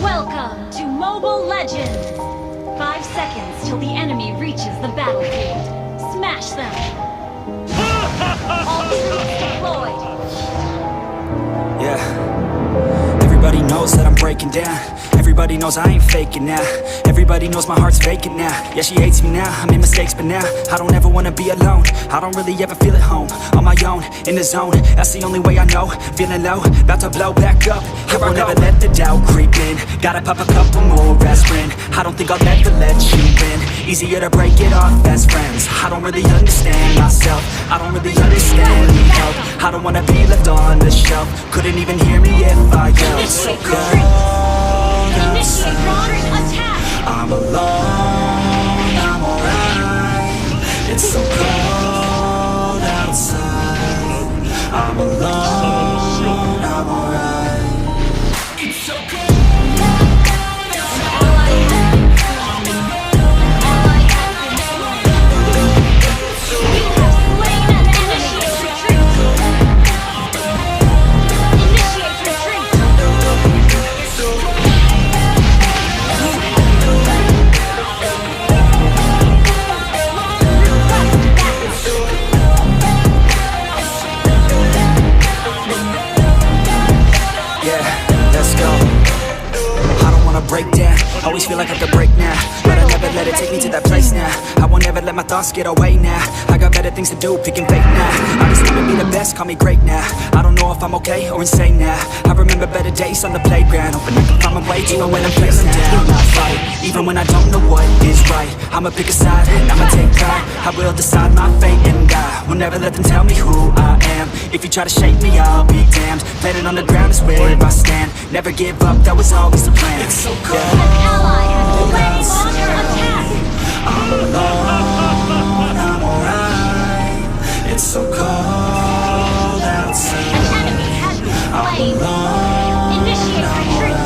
Welcome to Mobile Legends! 5 seconds till the enemy reaches the battlefield. Smash them! All troops deployed! Yeah. Everybody knows that I'm breaking down. Everybody knows I ain't faking now. Everybody knows my heart's vacant now. Yeah, she hates me now, I made mistakes but now I don't ever wanna be alone. I don't really ever feel at home. On my own, in the zone, that's the only way I know. Feeling low, about to blow back up. I won't ever let the doubt creep in. Gotta pop a couple more aspirin. I don't think I'll ever let you win. Easier to break it off best friends. I don't really understand myself. I don't really understand the help. I don't wanna be left on the shelf. Couldn't even hear me if I yelled. So cold outside, I'm alone, I'm alright. It's so cold outside, I'm alone, I'm alright. It's so cold. Always feel like I could break now, but I never let it take me to that place now. I won't ever let my thoughts get away now. I got better things to do, picking fate now. I just wanna be the best, call me great now. I don't know if I'm okay or insane now. I remember better days on the playground, hoping I can find my way even when I'm feeling down. I fight, even when I don't know what is right. I'ma pick a side and I'ma take pride. I will decide my fate and I will never let them tell me who I am. If you try to shake me, I'll be damned. Planet on the ground is where I stand. Never give up, that was always the plan. It's so cold. I'm alone, I'm alright. It's so cold outside. I'm alone, Initiate retreat.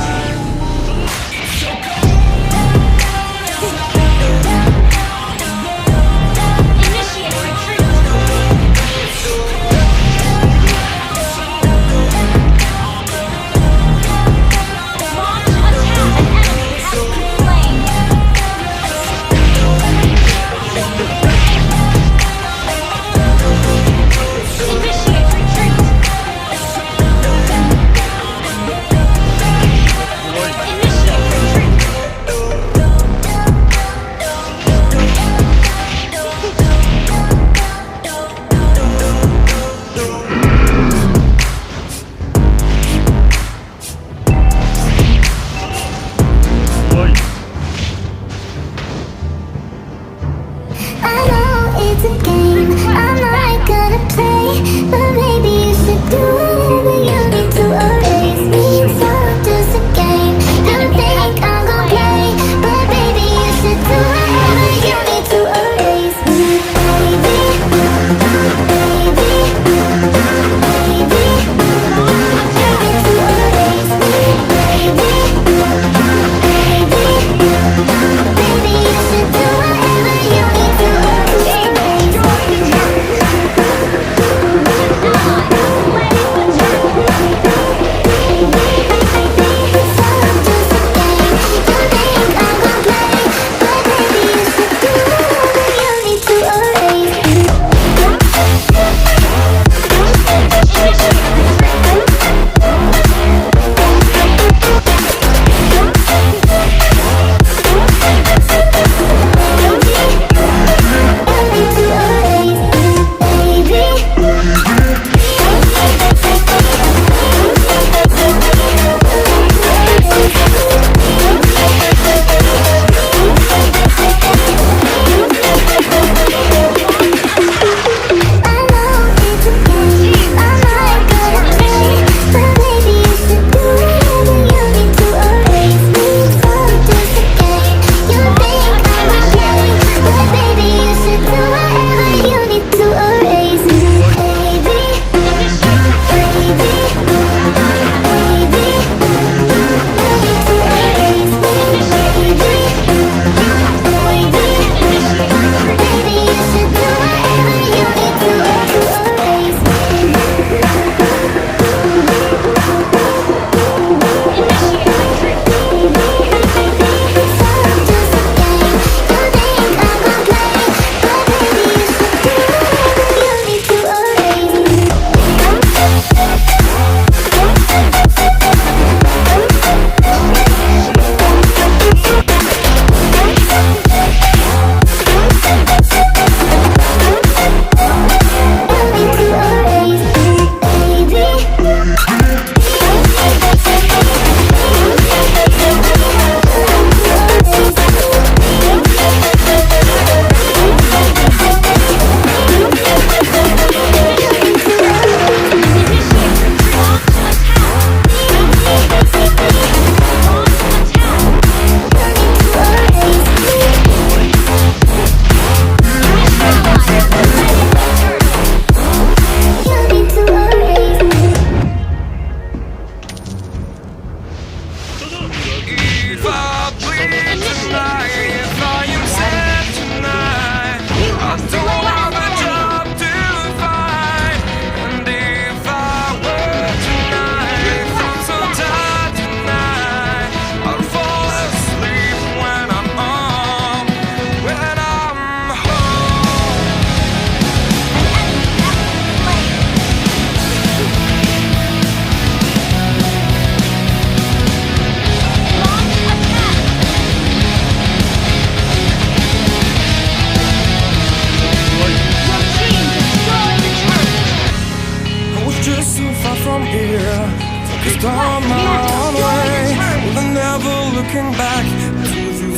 just on my own way, with never looking back to those who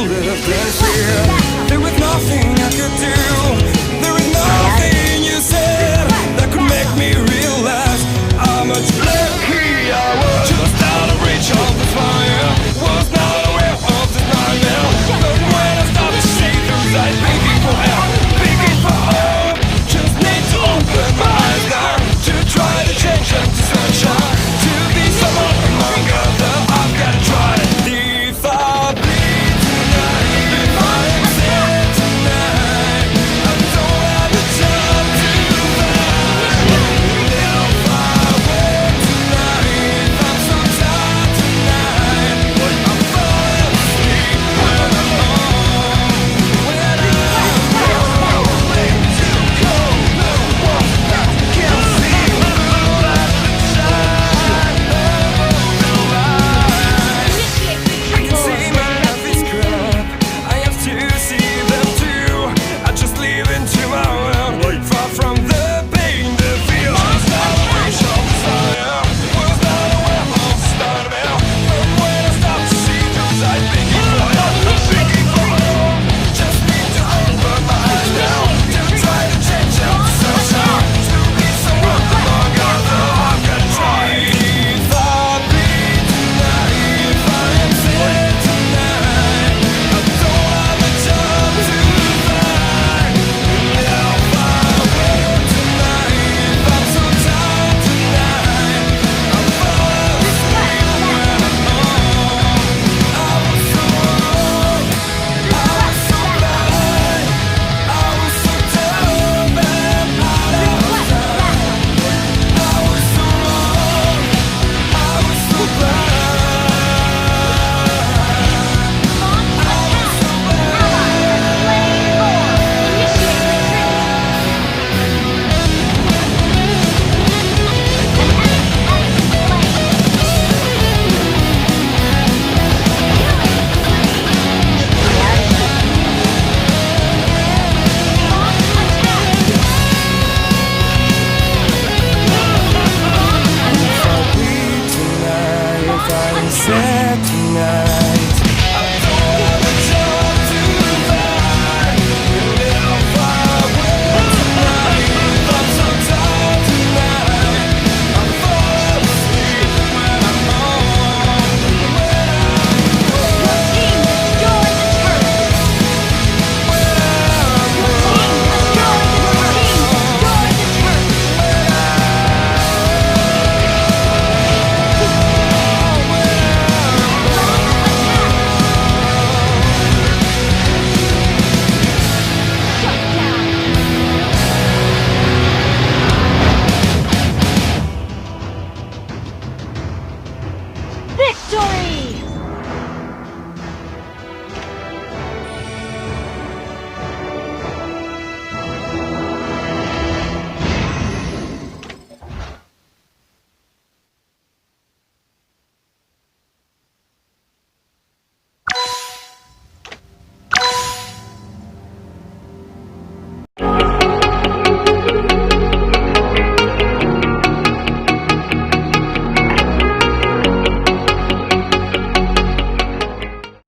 lived in fear. There was nothing I could do, there was nothing you said that could make me realize how much lucky I was. Just out of reach of the fire, was not aware of the nightmare. But when I started to see through that, begging for help, begging for hope, just need to open my eyes now, to try to change them to sunshine, to be someone among others. I've got to try. If I bleed tonight, if I am sad tonight, I don't have the time to fight. If I wait tonight, I'm so tired tonight, I'm falling asleep when I'm home, when I'm way too cold. No one can see the light shine over the light. I can see my life is crap, I have to see them too. I just live into my world, far from the pain, the fear. Was not aware of the fire, was not aware of the start of hell. But when I start to see those eyes begging for help, begging for hope, just need to open my eyes now, to try to change them to sunshine, to be someone among others. I've got to try. If I bleed tonight, if I am sad tonight, I don't have the time to fight. If I wait tonight, I'm so tired tonight, I'm falling asleep when I'm home. I was so wrong, I was so blind, I was so dumb and out of time. I was so wrong, I was so blind, if I bleed tonight, if I am sad tonight,